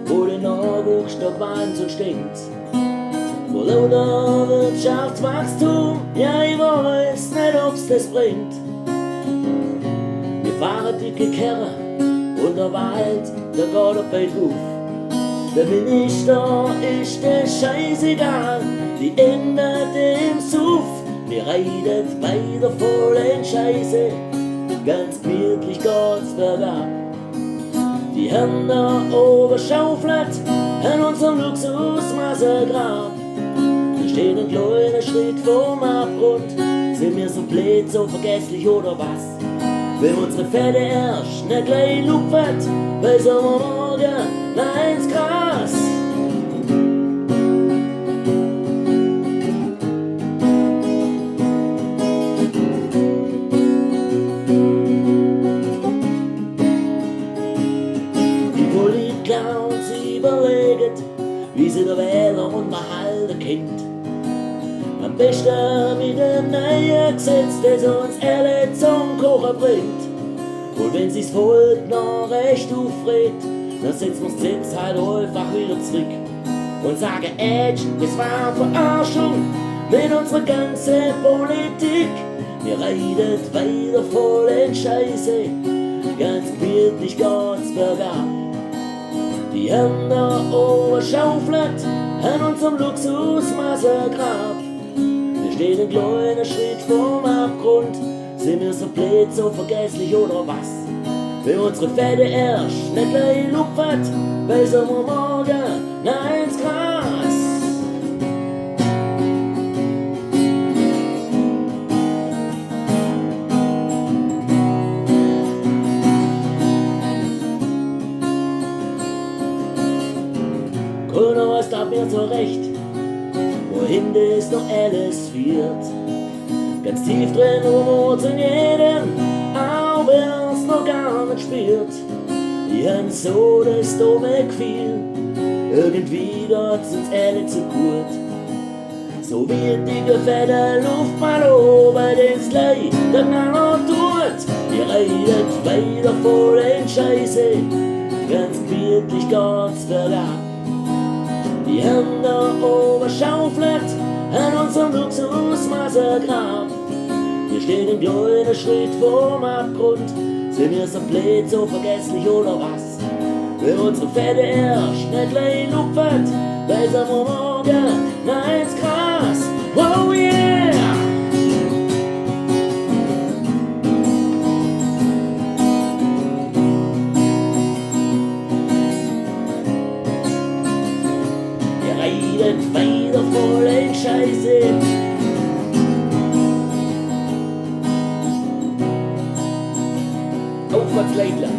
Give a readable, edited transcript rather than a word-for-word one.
wo der Nachwuchs noch weint und stinkt. Vor lauter Wirtschaftswachstum, ja ich weiß nicht ob's das bringt. Wir fahren dicke Kerre und der Wald, der geht auf bei Ruf. Der Minister ist der scheißegal, die ändert im Suff. Wir redet bei der vollen Scheiße, ganz gemütlich geht's bergab. Die Hände oberschaufeln an unserem Luxusmassengrab. Wir stehen einen kleinen Schritt vom Abgrund, sind wir so blöd, so vergesslich oder was? Wenn unsere Fette erst nicht gleich lupft, weil so morgen nein ins Gras. Die Politclowns überlegen, wie sie der Wähler unterhalten kennt. Am besten mit einem neuen Gesetz, das uns alle zum Kochen bringt. Und wenn sich's Volk noch recht aufregt, dann setzen wir's Gesetz halt einfach wieder zurück und sagen, das war Verarschung mit unserer ganzen Politik. Wir redet weiter voll in Scheiße, ganz gemütlich geht's bergab. Die Hände oberschaufeln an unserem Luxusmassengrab. Wir stehen einen kleinen Schritt vom Abgrund, sind wir so blöd, so vergesslich oder was? Wenn unsere Fette erst nicht gleich lupft, weil so morgen nein ins Gras. Keiner weiß da mir so recht, wohin das noch alles führt. Ganz tief drin rumort in jedem, auch wer's noch gar nicht spürt. Die haben so das dumme Gefühl, irgendwie geht's uns alle zu gut. So wie dicke fette Luftballon, bei den's gleich der Knaller tut. Die redet weiter voll in Scheiße, ganz gemütlich geht's bergab. Die Hände oberschaufeln an unserem Luxusmassengrab. Wir stehen einen kleinen Schritt vorm Abgrund, sind wir so blöd, so vergesslich oder was? Wenn unsere Fette erst nicht gleich lupft, weil sie morgen nein ins Gras. Oh yeah! Wir redet weiter voll in Scheiße. Aufwärts, Leitler!